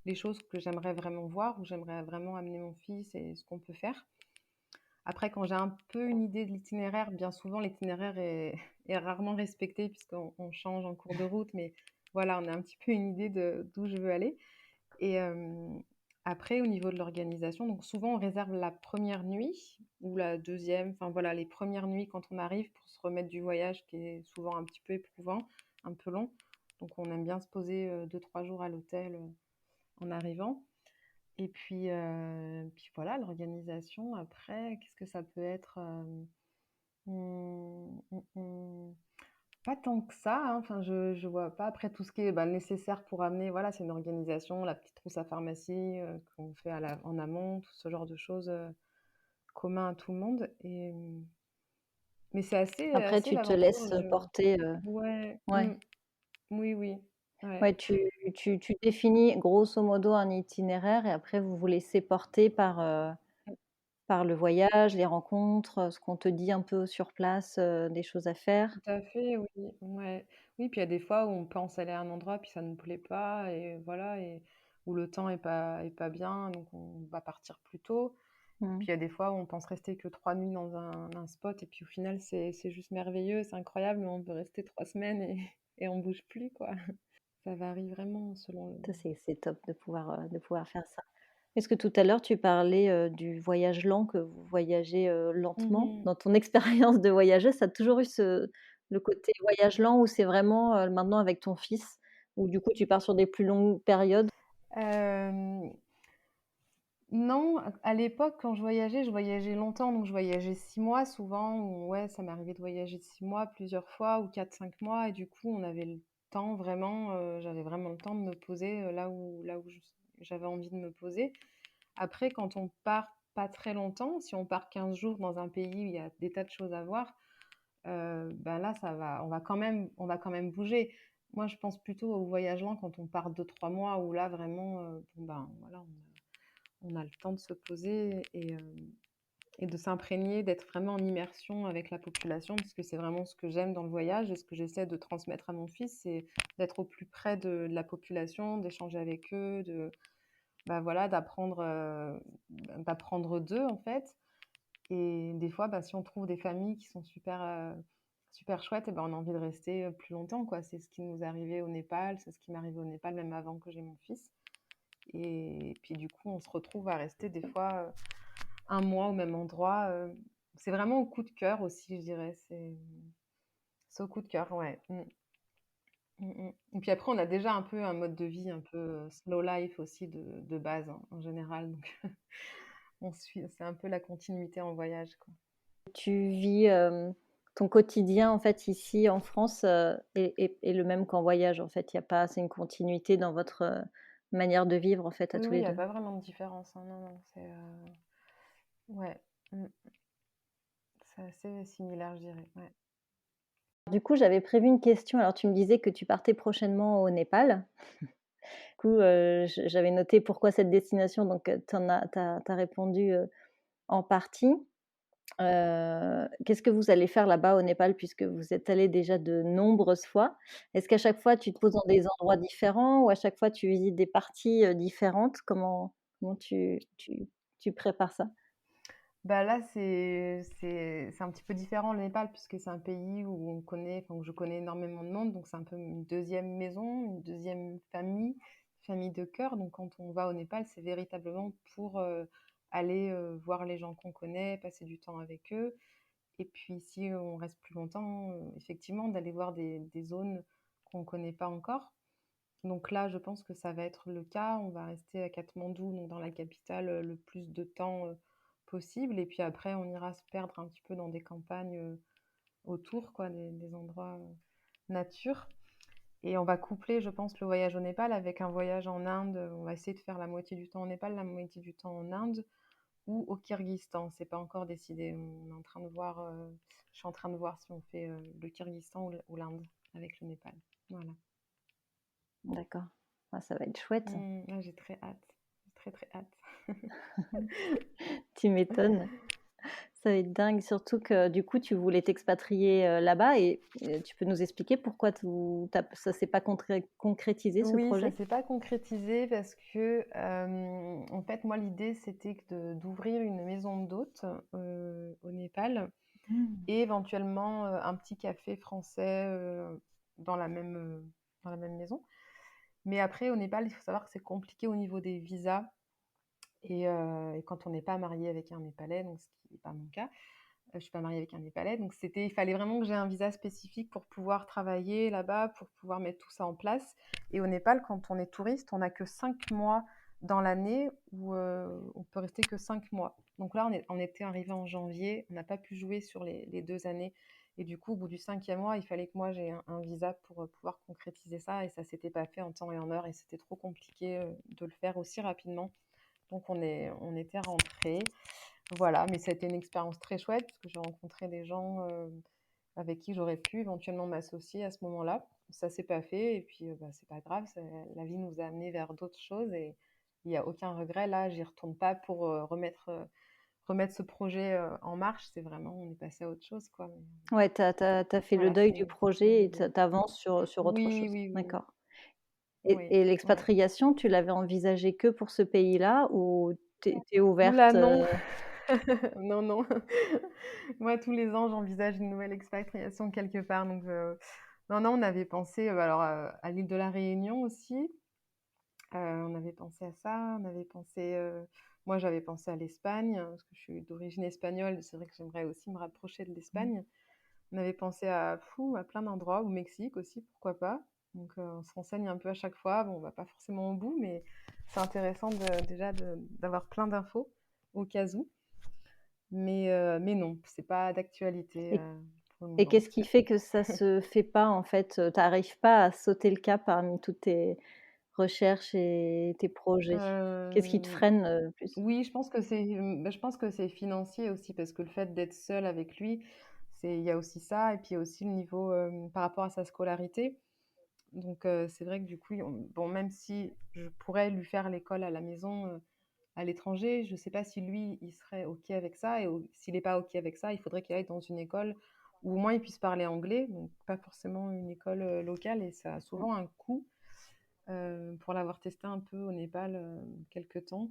les choses que j'aimerais vraiment voir, où j'aimerais vraiment amener mon fils et ce qu'on peut faire. Après, quand j'ai un peu une idée de l'itinéraire, bien souvent l'itinéraire est, est rarement respecté puisqu'on change en cours de route, mais voilà, on a un petit peu une idée de d'où je veux aller. Et après, au niveau de l'organisation, donc souvent on réserve la première nuit ou la deuxième, enfin voilà, les premières nuits quand on arrive pour se remettre du voyage qui est souvent un petit peu éprouvant, un peu long. Donc on aime bien se poser 2, 3 jours à l'hôtel en arrivant. Et puis voilà, l'organisation après, qu'est-ce que ça peut être? Mmh, pas tant que ça, hein, enfin je vois pas. Après tout ce qui est, bah, nécessaire pour amener, voilà, c'est une organisation, la petite trousse à pharmacie, qu'on fait en amont, tout ce genre de choses, commun à tout le monde mais c'est Après assez tu te l'aventure, laisses, porter, ouais, ouais. oui, oui, ouais, Ouais, tu définis grosso modo un itinéraire et après vous vous laissez porter par le voyage, les rencontres, ce qu'on te dit un peu sur place, des choses à faire. tout à fait, oui, ouais. Oui, puis il y a des fois où on pense aller à un endroit, puis ça ne nous plaît pas et voilà et où le temps est pas bien, donc on va partir plus tôt. Mmh. Puis il y a des fois où on pense rester que 3 nuits dans un spot et puis au final c'est juste merveilleux, c'est incroyable, mais on veut rester 3 semaines et et on bouge plus, quoi. Ça varie vraiment selon le Ça c'est top de pouvoir faire ça. Est-ce que tout à l'heure tu parlais, du voyage lent, que vous voyagez, lentement? mmh Dans ton expérience de voyageuse, ça a toujours eu le côté voyage lent ou c'est vraiment, maintenant avec ton fils, où du coup tu pars sur des plus longues périodes? Non, à l'époque, quand je voyageais longtemps, donc je voyageais 6 mois souvent ou ouais, ça m'arrivait de voyager 6 mois plusieurs fois ou 4, 5 mois et du coup, on avait le temps vraiment, j'avais vraiment le temps de me poser, là où j'avais envie de me poser. Après, quand on part pas très longtemps, si on part 15 jours dans un pays où il y a des tas de choses à voir, bah, là, ça va on va quand même bouger. Moi, je pense plutôt au voyage lent quand on part 2, 3 mois où là, vraiment, bon, ben, voilà, on a le temps de se poser et de s'imprégner, d'être vraiment en immersion avec la population, parce que c'est vraiment ce que j'aime dans le voyage et ce que j'essaie de transmettre à mon fils, c'est d'être au plus près de la population, d'échanger avec eux, bah, voilà, d'apprendre d'eux, en fait. Et des fois, bah, si on trouve des familles qui sont super chouettes, et ben, on a envie de rester plus longtemps, quoi. C'est ce qui nous est arrivé au Népal, c'est ce qui m'est arrivé au Népal, même avant que j'ai mon fils. Et puis du coup, on se retrouve à rester des fois 1 mois au même endroit. C'est vraiment au coup de cœur aussi, je dirais. C'est au coup de cœur, ouais. Et puis après, on a déjà un peu un mode de vie un peu slow life aussi de base, hein, en général. Donc, c'est un peu la continuité en voyage, quoi. Tu vis, ton quotidien en fait ici en France, est le même qu'en voyage en fait? Il y a pas c'est une continuité dans votre, manière de vivre en fait à Oui, tous oui, il les n'y a 2. pas vraiment de différence, hein, non, non, ouais, mm, c'est assez similaire, je dirais. Ouais. Du coup, j'avais prévu une question, alors tu me disais que tu partais prochainement au Népal. Du coup, j'avais noté pourquoi cette destination, donc tu as répondu, en partie. Qu'est-ce que vous allez faire là-bas au Népal puisque vous êtes allés déjà de nombreuses fois? Est-ce qu'à chaque fois tu te poses dans des endroits différents ou à chaque fois tu visites des parties, différentes? Comment tu prépares ça? Bah là, c'est un petit peu différent le Népal puisque c'est un pays où on connaît, enfin où je connais énormément de monde, donc c'est un peu une deuxième maison, une deuxième famille, famille de cœur. Donc quand on va au Népal, c'est véritablement pour aller voir les gens qu'on connaît, passer du temps avec eux. Et puis si on reste plus longtemps, effectivement, d'aller voir des zones qu'on ne connaît pas encore. Donc là, je pense que ça va être le cas. On va rester à Katmandou, donc dans la capitale, le plus de temps possible. Et puis après, on ira se perdre un petit peu dans des campagnes autour, quoi, des endroits nature. Et on va coupler, je pense, le voyage au Népal avec un voyage en Inde. On va essayer de faire la moitié du temps au Népal, la moitié du temps en Inde ou au Kyrgyzstan. C'est pas encore décidé. On est en train de voir, je suis en train de voir si on fait le Kyrgyzstan ou l'Inde avec le Népal. Voilà. D'accord. Ah, ça va être chouette. Ah, j'ai très hâte. J'ai très très hâte. Tu m'étonnes. Ça va être dingue, surtout que du coup, tu voulais t'expatrier là-bas et tu peux nous expliquer pourquoi ça s'est pas concrétisé ce Oui, ça projet? s'est pas concrétisé parce que, en fait, moi, l'idée, c'était d'ouvrir une maison d'hôtes au Népal Mmh. et éventuellement un petit café français dans la même, euh, dans la même maison. Mais après, au Népal, il faut savoir que c'est compliqué au niveau des visas et quand on n'est pas marié avec un Népalais, donc ce qui n'est pas mon cas. Je suis pas mariée avec un Népalais, donc il fallait vraiment que j'ai un visa spécifique pour pouvoir travailler là-bas, pour pouvoir mettre tout ça en place. Et au Népal, quand on est touriste, on n'a que 5 mois dans l'année où on peut rester que 5 mois. Donc là, on était arrivé en janvier, on n'a pas pu jouer sur les 2 années. Et du coup, au bout du 5e mois, il fallait que moi j'ai un visa pour pouvoir concrétiser ça. Et ça s'était pas fait en temps et en heure. Et c'était trop compliqué de le faire aussi rapidement. Donc on était rentrés. Voilà, mais ça a été une expérience très chouette parce que j'ai rencontré des gens avec qui j'aurais pu éventuellement m'associer à ce moment-là. Ça s'est pas fait et puis bah, c'est pas grave, la vie nous a amenés vers d'autres choses et il n'y a aucun regret. Là, j'y retourne pas pour remettre ce projet en marche. C'est vraiment, on est passé à autre chose, quoi. Mais, Ouais, tu as fait le voilà, deuil du c'est une projet et tu idée. avances sur autre Oui, chose. oui, oui, D'accord. Et oui, et ouais. l'expatriation, tu l'avais envisagée que pour ce pays-là ou tu es Oula, ouverte, non, non, non. Moi, tous les ans, j'envisage une nouvelle expatriation quelque part. Donc, non, non, on avait pensé alors, à l'île de la Réunion aussi. On avait pensé à ça. On avait pensé, moi, j'avais pensé à l'Espagne parce que je suis d'origine espagnole. C'est vrai que j'aimerais aussi me rapprocher de l'Espagne. On avait pensé à plein d'endroits, au Mexique aussi, pourquoi pas. Donc, on se renseigne un peu à chaque fois. Bon, on va pas forcément au bout, mais c'est intéressant d'avoir plein d'infos au cas où. Mais non, c'est pas d'actualité, et pour le et moment en qu'est-ce tout qui cas. fait que ça se fait pas en fait, tu arrives pas à sauter le cap parmi toutes tes recherches et tes projets? Qu'est-ce qui te Hem, freine, plus? oui, je pense que c'est financier aussi parce que le fait d'être seule avec lui, il y a aussi ça et puis il y a aussi le niveau, par rapport à sa scolarité. Donc c'est vrai que du coup, bon, même si je pourrais lui faire l'école à la maison, à l'étranger, je sais pas si lui, il serait OK avec ça et au s'il est pas OK avec ça, il faudrait qu'il aille dans une école où au moins il puisse parler anglais, donc pas forcément une école, locale et ça a Mmh. souvent un coût. Pour l'avoir testé un peu au Népal, quelque temps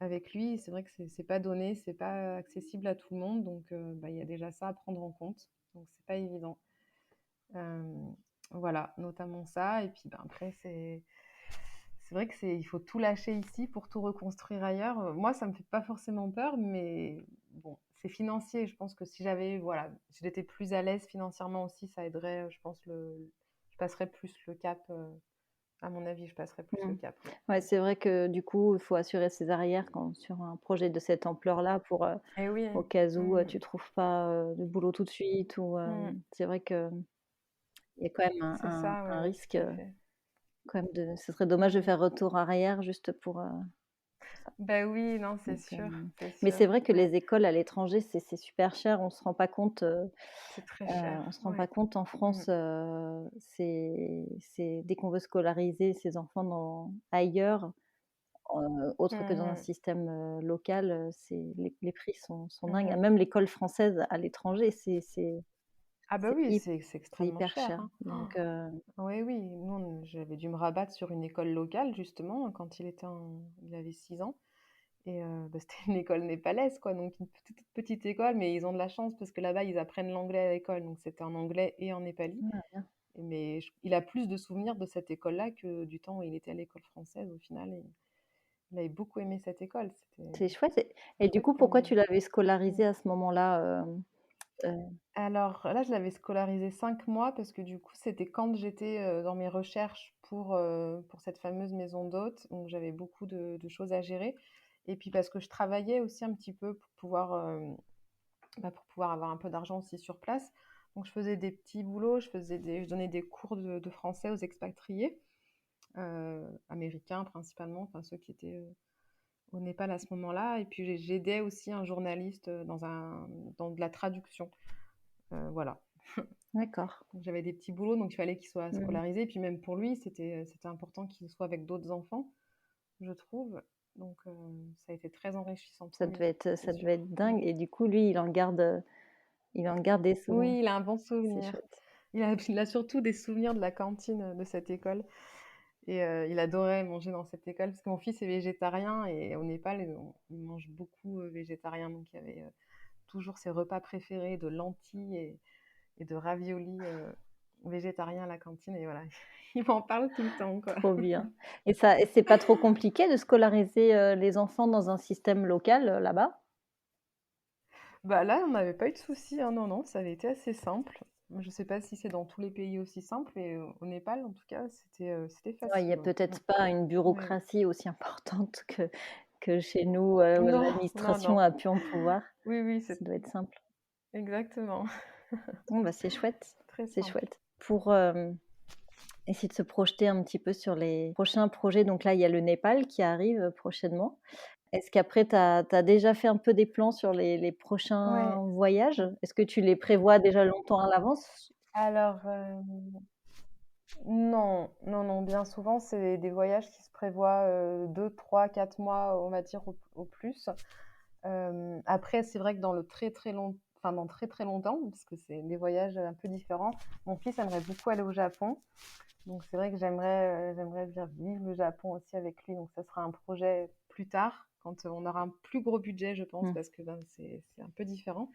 avec lui, c'est vrai que c'est pas donné, c'est pas accessible à tout le monde, donc bah, il y a déjà ça à prendre en compte, donc c'est pas évident. Voilà, notamment ça et puis, ben, après c'est vrai que il faut tout lâcher ici pour tout reconstruire ailleurs. Moi, ça me fait pas forcément peur, mais bon, c'est financier. Je pense que si voilà, si j'étais plus à l'aise financièrement aussi, ça aiderait, je pense je passerais plus le cap, à mon avis, je passerais plus Mmh. le cap, ouais. Ouais, c'est vrai que du coup, il faut assurer ses arrières quand sur un projet de cette ampleur-là pour, Eh oui. au cas où, Mmh. tu trouves pas, de boulot tout de suite ou, Mmh. c'est vrai qu'il y a quand même un C'est un ça, un ouais, risque, tout à fait. quand même de ce serait dommage de Mmh. faire retour arrière juste pour ça. Bah, oui, non, c'est Donc, sûr, c'est mais sûr. c'est vrai que Ouais. les écoles à l'étranger, c'est super cher. On se rend pas compte, C'est très cher, on se rend pas ouais. compte en Mmh. France, c'est dès qu'on veut scolariser ses enfants ailleurs, autre que dans un Mmh. système, local, c'est les prix sont dingues. Mmh. Même l'école française à l'étranger, Ah bah, c'est oui, hyp c'est c'est extrêmement hyper cher, cher. hein. Donc, Oui, oui, nous j'avais dû me rabattre sur une école locale justement quand il avait 6 ans Et c'était une école népalaise, quoi, donc une toute petite école, mais ils ont de la chance parce que là-bas, ils apprennent l'anglais à l'école, donc c'était en anglais et en népali. Ah, bien. Mais il a plus de souvenirs de cette école-là que du temps où il était à l'école française au final. Et il avait beaucoup aimé cette école. C'est chouette C'est et du chouette coup, pourquoi comme. tu l'avais Mm. scolarisé à ce moment-là, heu? Alors là, je l'avais scolarisé 5 mois parce que du coup, c'était quand j'étais dans mes recherches pour cette fameuse maison d'hôtes. Donc j'avais beaucoup de choses à gérer. Et puis parce que je travaillais aussi un petit peu pour pouvoir avoir un peu d'argent aussi sur place. Donc je faisais des petits boulots, je donnais des cours de français aux expatriés, américains principalement, enfin ceux qui étaient au Népal à ce moment-là. Et puis j'aidais aussi un journaliste dans de la traduction. Voilà. D'accord. Donc j'avais des petits boulots, donc il fallait qu'il soit Mmh. scolarisé. Et puis même pour lui, c'était important qu'il soit avec d'autres enfants, je trouve. Donc ça a été très enrichissant pour lui, c'est Ça sûr. devait être Mm. dingue et du coup, lui, il en garde des souvenirs. Oui, il a un bon C'est souvenir. chouette. Il a surtout des souvenirs de la cantine de cette école. Et il adorait manger dans cette école parce que mon fils est végétarien et au Népal, on mange beaucoup végétarien. Donc il y avait toujours ses repas préférés de lentilles et de raviolis végétariens à la cantine. Et voilà, il m'en parle tout le temps, quoi. Trop bien et c'est pas trop compliqué de scolariser, les enfants dans un système local, là-bas? Bah là, on n'avait pas eu de soucis, hein, non, non, ça avait été assez simple. Je sais pas si c'est dans tous les pays aussi simple, mais au Népal, en tout cas, c'était Ouais, il y a facile. Ouais. peut-être pas une Oui, oui. bureaucratie aussi importante que chez nous, où Non, non, l'administration non. a pu en pouvoir. Oui, oui, Ça c'est doit être simple. exactement. Bon, bah, c'est chouette, Très c'est simple. chouette. Pour, essayer de se projeter un petit peu sur les prochains projets, donc là, il y a le Népal qui arrive, prochainement. Est-ce qu'après tu as déjà fait un peu des plans sur les Ouais. prochains voyages? Est-ce que tu les prévois déjà longtemps à l'avance? Alors, non, non, non, bien souvent, c'est des voyages qui se prévoient 2, 3, 4 mois, on va dire, au plus. Après, c'est vrai que dans le très, très long, enfin, dans très, très longtemps, parce que c'est des voyages un peu différents, mon fils aimerait beaucoup aller au Japon. Donc, c'est vrai que j'aimerais bien vivre le Japon aussi avec lui. Donc, ça sera un projet plus tard, quand on aura un plus gros budget, je pense, Mmh. parce que ben, c'est un peu différent.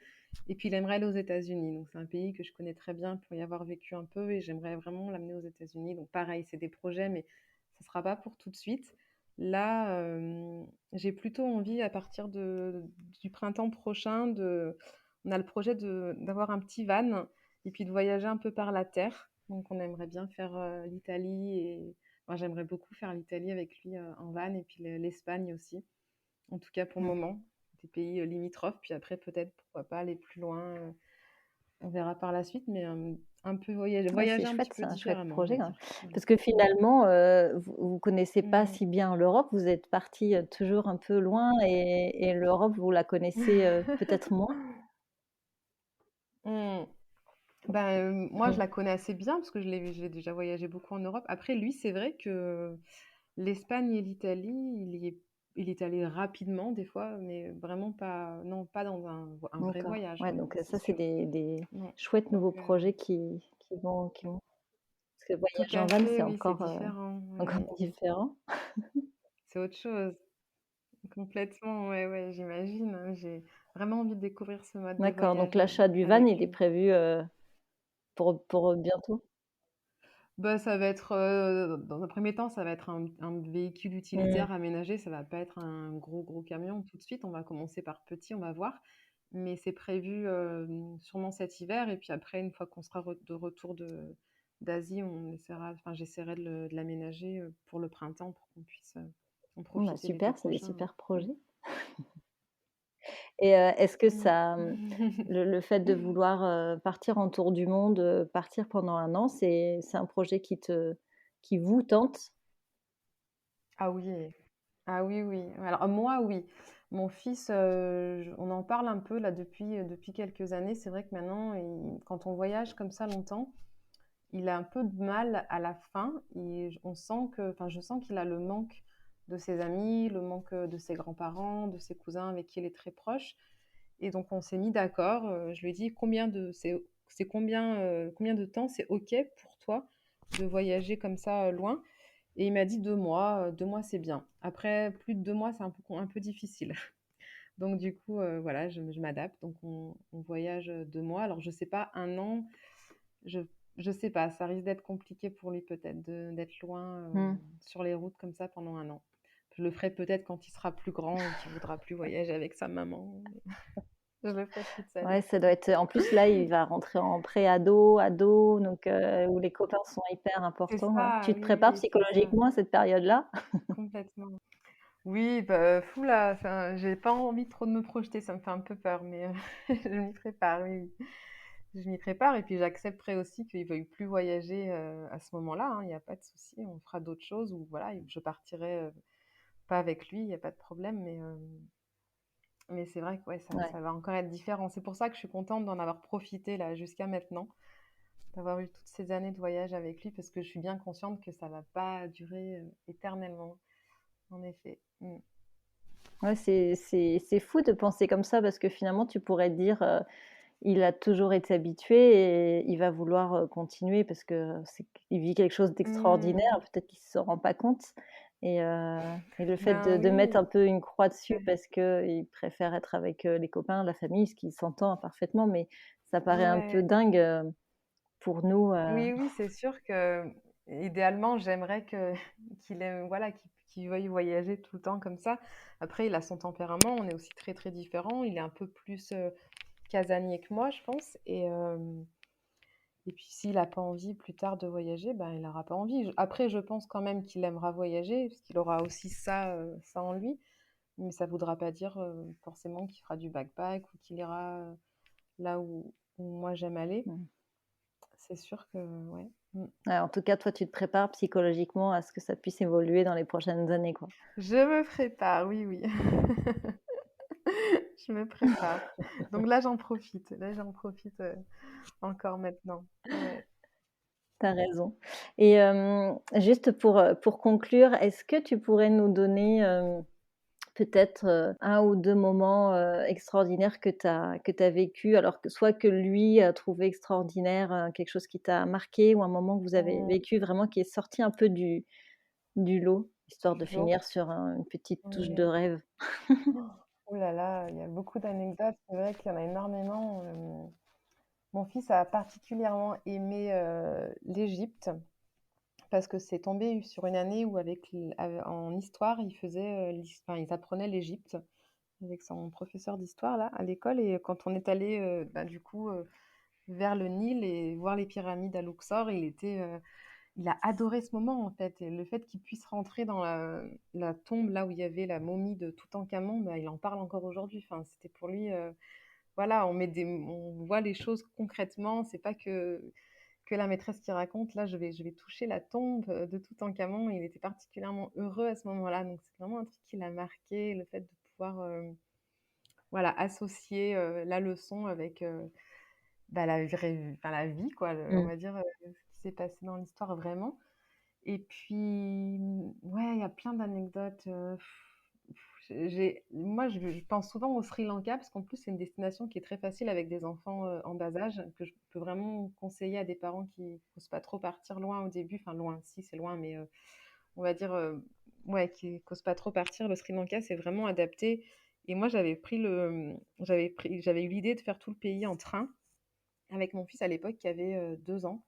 Et puis, il aimerait aller aux États-Unis. Donc, c'est un pays que je connais très bien pour y avoir vécu un peu et j'aimerais vraiment l'amener aux États-Unis. Donc, pareil, c'est des projets, mais ça ne sera pas pour tout de suite. Là, j'ai plutôt envie, à partir du printemps prochain, on a le projet d'avoir un petit van et puis de voyager un peu par la terre. Donc, on aimerait bien faire l'Italie et moi, j'aimerais beaucoup faire l'Italie avec lui en van et puis l'Espagne aussi. En tout cas, pour le Mmh. moment, des pays limitrophes. Puis après, peut-être, pourquoi pas aller plus loin. On verra par la suite, mais un peu Ouais, c'est voyager un petit chouette, peu c'est un chouette différemment, on va projet, hein. dire. Voilà. Parce que finalement, vous connaissez pas Mm. si bien l'Europe, vous êtes partis, toujours un peu loin et l'Europe, vous la connaissez, peut-être moins? Mm. Ben, moi, je Mmh. la connais assez bien parce que j'ai déjà voyagé beaucoup en Europe. Après, lui, c'est vrai que l'Espagne et l'Italie, il est allé rapidement des fois, mais vraiment pas, non, pas dans un vrai D'accord. voyage, Ouais, ouais, donc ça c'est ça, c'est sûr. des Non. chouettes Donc, nouveaux projets qui vont parce que tout voyager en à van, fait, c'est oui, c'est encore, différent. Oui, encore oui. différent. C'est autre chose. Complètement, ouais, ouais, j'imagine, hein. J'ai vraiment envie de découvrir ce mode de D'accord, donc voyage l'achat du van, avec il est lui. prévu, pour, bientôt? Bah, ça va être, dans un premier temps, ça va être un véhicule Mmh. utilitaire aménagé, ça va pas être un gros, gros camion tout de suite. On va commencer par petit, on va voir. Mais c'est prévu, sûrement cet hiver et puis après, une fois qu'on sera de retour d'Asie, j'essaierai de l'aménager, pour le printemps pour qu'on puisse, en Bon, bah, profiter l'été super, c'est des prochain, super ouais. projets et est-ce que Mmh. ça, le fait de vouloir, partir en tour du monde, partir pendant un an, c'est un projet qui vous tente? Ah oui. Ah oui, oui. Alors moi, oui. Mon fils, on en parle un peu là depuis quelques années. C'est vrai que maintenant, quand on voyage comme ça longtemps, il a un peu de mal à la fin. On sent enfin, je sens qu'il a le manque de ses amis, le manque de ses grands-parents, de ses cousins avec qui il est très proche. Et donc on s'est mis d'accord. Je lui ai dit combien de temps c'est OK pour toi de voyager comme ça loin. Et il m'a dit 2 mois, 2 mois, c'est bien. Après, plus de 2 mois, c'est un peu difficile. Donc du coup, voilà, je m'adapte. Donc on voyage 2 mois. Alors je sais pas, 1 an, je je sais pas, ça risque d'être compliqué pour lui peut-être d'être loin, Hmm. sur les routes comme ça pendant 1 an. Je le ferai peut-être quand il sera plus grand et qu'il voudra plus voyager avec sa maman. Je le ferai toute seule. Ouais, ça doit être. En plus, là, il va rentrer en pré-ado, ado, donc où les copains sont hyper C'est importants. Ouais. ça, Tu te oui, prépares oui, c'est ça, psychologiquement à cette période-là? complètement. Oui, bah, fou là, enfin, j'ai pas envie trop de me projeter, ça me fait un peu peur, mais je m'y prépare, oui, oui. Je m'y prépare et puis j'accepterai aussi qu'il veuille plus voyager à ce moment-là, hein, il n'y a pas de souci, on fera d'autres choses ou voilà, je partirai pas avec lui, il n'y a pas de problème, mais c'est vrai que ouais, Ouais. ça va encore être différent. C'est pour ça que je suis contente d'en avoir profité là jusqu'à maintenant, d'avoir eu toutes ces années de voyage avec lui parce que je suis bien consciente que ça va pas durer éternellement, en effet. Mm. Ouais, c'est fou de penser comme ça parce que finalement, tu pourrais te dire, il a toujours été habitué et il va vouloir continuer parce que il vit quelque chose Mm. d'extraordinaire. Peut-être qu'il ne se rend pas compte. Et le fait Ben de mettre un oui. peu une croix dessus Ouais. parce qu'il préfère être avec les copains, la famille, ce qui s'entend parfaitement, mais ça paraît un peu Ouais. dingue pour nous. Oui, oui, c'est sûr que idéalement, j'aimerais que qu'il aime, voilà, qu'il veuille voyager tout le temps comme ça. Après, il a son tempérament, on est aussi très très différents. Il est un peu plus casanier que moi, je pense. Et puis, s'il n'a pas envie plus tard de voyager, ben, il n'aura pas envie. Après, je pense quand même qu'il aimera voyager, parce qu'il aura aussi ça, ça en lui. Mais ça ne voudra pas dire forcément qu'il fera du backpack ou qu'il ira là où moi j'aime aller. Mm. C'est sûr que, ouais. Mm. Ouais, en tout cas, toi, tu te prépares psychologiquement à ce que ça puisse évoluer dans les prochaines années, quoi. Je me prépare, oui, oui. Je me prépare. Donc là, j'en profite. Là, j'en profite encore maintenant. Ouais. T'as raison. Et juste pour conclure, est-ce que tu pourrais nous donner peut-être 1 ou 2 moments extraordinaires que tu vécu, alors que soit que lui a trouvé extraordinaire, quelque chose qui t'a marqué ou un moment que vous avez Mm, vécu vraiment qui est sorti un peu du lot, histoire de du lot. finir sur une petite touche de Ouais. rêve? Oh là là, il y a beaucoup d'anecdotes. C'est vrai qu'il y en a énormément. Mon fils a particulièrement aimé l'Égypte parce que c'est tombé sur une année où en histoire, il faisait, enfin, ils apprenaient l'Égypte avec son professeur d'histoire là à l'école. Et quand on est allé bah, du coup vers le Nil et voir les pyramides à Luxor, il a adoré ce moment en fait. Et le fait qu'il puisse rentrer dans la tombe là où il y avait la momie de Toutankhamon, bah, il en parle encore aujourd'hui. Enfin, c'était pour lui, voilà, on voit les choses concrètement. C'est pas que la maîtresse qui raconte. Là, je vais toucher la tombe de Toutankhamon. Il était particulièrement heureux à ce moment-là. Donc c'est vraiment un truc qui l'a marqué, le fait de pouvoir, voilà, associer la leçon avec bah, enfin, la vie, quoi. On Mmh. va dire ce qui s'est passé dans l'histoire vraiment. Et puis, ouais, il y a plein d'anecdotes. Moi, je pense souvent au Sri Lanka parce qu'en plus, c'est une destination qui est très facile avec des enfants en bas âge, que je peux vraiment conseiller à des parents qui n'osent pas trop partir loin au début. Enfin, loin, si, c'est loin, mais on va dire, ouais, qui n'osent pas trop partir. Le Sri Lanka, c'est vraiment adapté. Et moi, j'avais eu l'idée de faire tout le pays en train avec mon fils à l'époque qui avait 2 ans.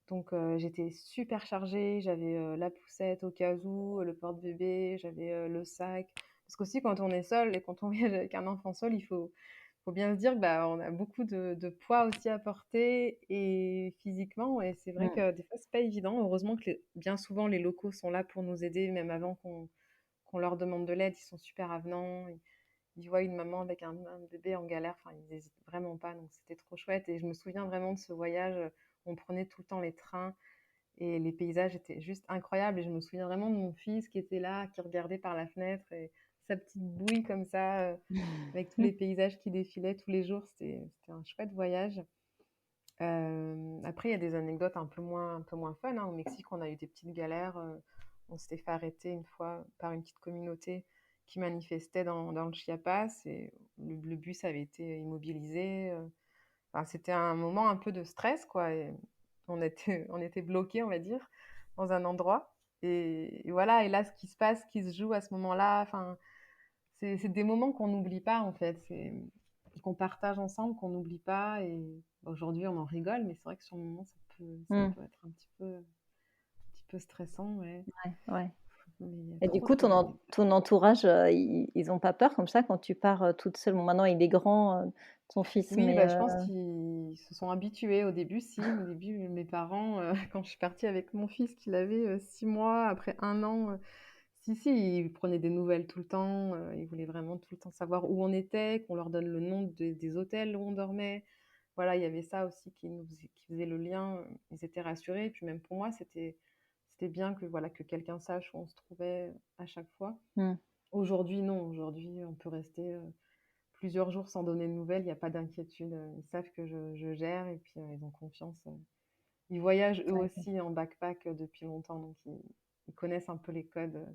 Donc j'étais super chargée, j'avais la poussette au cas où, le porte-bébé, j'avais le sac. Parce qu'aussi quand on est seul et quand on voyage avec un enfant seul, faut bien se dire que bah, on a beaucoup de poids aussi à porter et physiquement. Et c'est vrai Mmh. que des fois, c'est pas évident. Heureusement que bien souvent, les locaux sont là pour nous aider, même avant qu'on leur demande de l'aide. Ils sont super avenants. Ils voient une maman avec un bébé en galère, enfin, ils n'hésitent vraiment pas, donc c'était trop chouette. Et je me souviens vraiment de ce voyage, on prenait tout le temps les trains et les paysages étaient juste incroyables. Et je me souviens vraiment de mon fils qui était là, qui regardait par la fenêtre et sa petite bouille comme ça, avec tous les paysages qui défilaient tous les jours. C'était un chouette voyage. Après, il y a des anecdotes un peu moins fun, hein. Au Mexique, on a eu des petites galères. On s'était fait arrêter une fois par une petite communauté qui manifestait dans le Chiapas et le bus avait été immobilisé. Enfin, c'était un moment un peu de stress, quoi. Et on était bloqués, on va dire, dans un endroit. et voilà, et là, ce qui se passe, ce qui se joue à ce moment-là, enfin, c'est des moments qu'on n'oublie pas, en fait. Qu'on partage ensemble, qu'on n'oublie pas. Et aujourd'hui, on en rigole, mais c'est vrai que sur le moment, ça Mm. peut être un petit peu stressant, ouais. Ouais, ouais. Mais il y a Et du trop, coup, trop de... ton entourage, ils ont pas peur comme ça quand tu pars toute seule? Bon, maintenant, il est grand, ton fils, Oui, mais bah, je pense qu'ils se sont habitués au début, si. Au début, mes parents, quand je suis partie avec mon fils, qu'il avait 6 mois, après 1 an, si, ils prenaient des nouvelles tout le temps. Ils voulaient vraiment tout le temps savoir où on était, qu'on leur donne le nom des hôtels où on dormait. Voilà, il y avait ça aussi qui faisait le lien. Ils étaient rassurés. Et puis même pour moi, c'était bien que, voilà, que quelqu'un sache où on se trouvait à chaque fois. mmh, Aujourd'hui, non. Aujourd'hui, on peut rester plusieurs jours sans donner de nouvelles. Il n'y a pas d'inquiétude. Ils savent que je gère et puis ils ont confiance. Ils voyagent eux ouais, aussi en backpack depuis longtemps, donc ils connaissent un peu les codes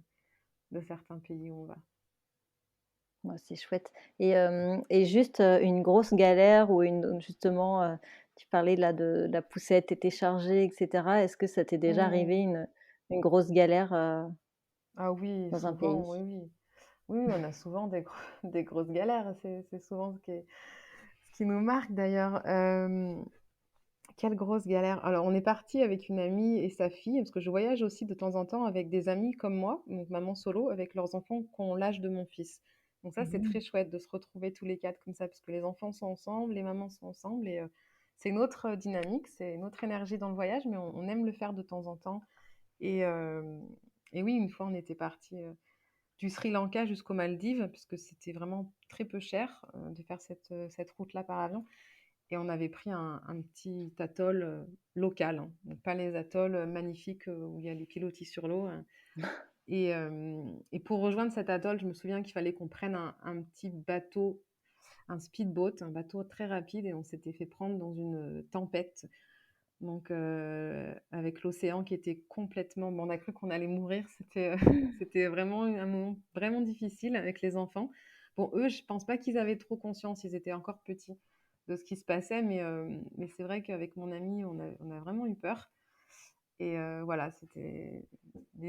de certains pays où on va. ouais, c'est chouette. Et juste, une grosse galère ou justement, tu parlais là de la poussette était chargée et cetera. Est-ce que ça t'est déjà arrivé Mmh. une grosse galère, Ah oui, dans un pays? souvent, oui, oui. Oui, oui, on a souvent des grosses galères. C'est souvent ce qui nous marque d'ailleurs. Quelle grosse galère. Alors, on est parti avec une amie et sa fille, parce que je voyage aussi de temps en temps avec des amis comme moi, donc maman solo, avec leurs enfants qui ont l'âge de mon fils. Donc ça, c'est Mmh. très chouette de se retrouver tous les quatre comme ça, parce que les enfants sont ensemble, les mamans sont ensemble, et c'est une autre dynamique, c'est une autre énergie dans le voyage, mais on aime le faire de temps en temps. Et, euh, et oui, une fois, on était parti du Sri Lanka jusqu'aux Maldives, puisque c'était vraiment très peu cher de faire cette route-là par avion. Et on avait pris un petit atoll local, hein. Donc pas les atolls magnifiques où il y a des pilotis sur l'eau, hein. Et pour rejoindre cet atoll, je me souviens qu'il fallait qu'on prenne un petit bateau, un speedboat, un bateau très rapide, et on s'était fait prendre dans une tempête. Donc avec l'océan qui était complètement... Bon, on a cru qu'on allait mourir, c'était vraiment un moment vraiment difficile avec les enfants. Bon, eux, je pense pas qu'ils avaient trop conscience, ils étaient encore petits de ce qui se passait, mais c'est vrai qu'avec mon ami, on a vraiment eu peur. Et voilà, il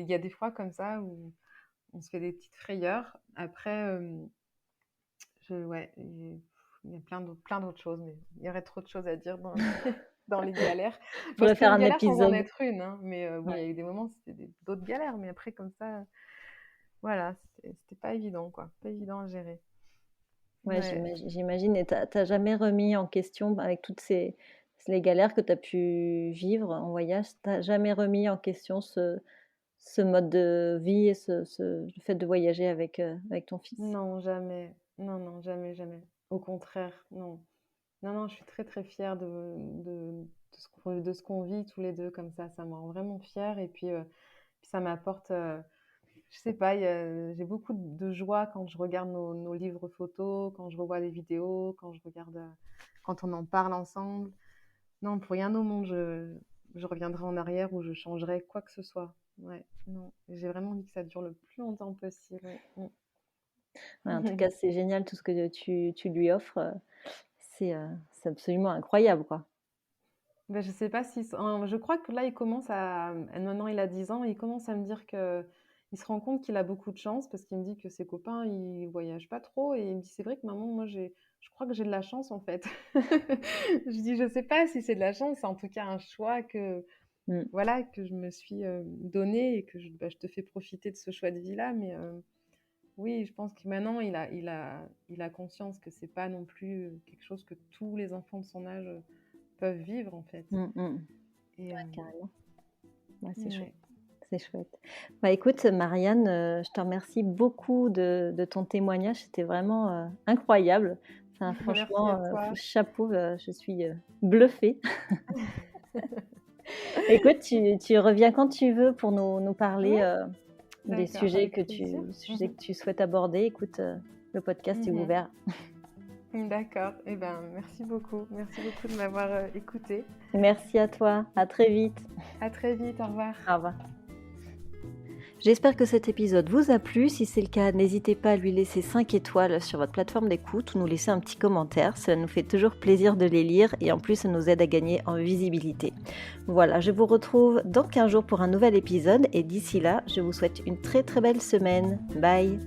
y a des fois comme ça où on se fait des petites frayeurs. Après, ouais, il y a plein d'autres choses, mais il y aurait trop de choses à dire dans les galères. On Bon, pourrait c'était faire une un galère sans en épisode. être une, hein, mais bon, il y Ouais. a eu des moments, c'était d'autres galères, mais après, comme ça, voilà, c'était pas évident, quoi. Pas évident à gérer. Ouais, Ouais. j'imagine. Et t'as jamais remis en question, bah, avec toutes les galères que tu as pu vivre en voyage, t'as jamais remis en question ce mode de vie et le fait de voyager avec ton fils? Non, jamais. Non, non, jamais, jamais. Au contraire, non. Non, non, je suis très, très fière de ce qu'on vit tous les deux comme ça. Ça me rend vraiment fière. Et puis ça m'apporte, je sais pas, j'ai beaucoup de joie quand je regarde nos livres photos, quand je revois les vidéos, quand on en parle ensemble. Non, pour rien au monde, je reviendrai en arrière ou je changerai quoi que ce soit. Ouais, non. J'ai vraiment envie que ça dure le plus longtemps possible. Ouais. Ouais, en tout Mm. cas, c'est génial tout ce que tu lui offres. C'est absolument incroyable, quoi. Ben, je sais pas si... Je crois que là, il commence à... Maintenant, il a 10 ans, il commence à me dire que... Il se rend compte qu'il a beaucoup de chance parce qu'il me dit que ses copains, ils voyagent pas trop. Et il me dit, c'est vrai que maman, moi, je crois que j'ai de la chance, en fait. Je dis, je sais pas si c'est de la chance, c'est en tout cas un choix Mm. voilà, que je me suis donné et que je te fais profiter de ce choix de vie-là. Mais oui, je pense que maintenant, il a conscience que c'est pas non plus quelque chose que tous les enfants de son âge peuvent vivre, en fait. Mm, mm. Et Ouais, carrément. Ouais, c'est chouette. ouais. C'est chouette. Bah, écoute, Marianne, je te remercie beaucoup de ton témoignage. C'était vraiment incroyable. Enfin, Merci franchement, à toi. chapeau, je suis bluffée. Écoute, tu reviens quand tu veux pour nous parler Ouais, des d'accord, avec plaisir. sujets que tu souhaites aborder. Écoute, le podcast est Mhm. ouvert. D'accord. Eh ben, merci beaucoup. Merci beaucoup de m'avoir écouté. Merci à toi. À très vite. À très vite. Au revoir. Au revoir. J'espère que cet épisode vous a plu. Si c'est le cas, n'hésitez pas à lui laisser 5 étoiles sur votre plateforme d'écoute ou nous laisser un petit commentaire. Cela nous fait toujours plaisir de les lire et en plus ça nous aide à gagner en visibilité. Voilà, je vous retrouve dans 15 jours pour un nouvel épisode et d'ici là, je vous souhaite une très très belle semaine. Bye!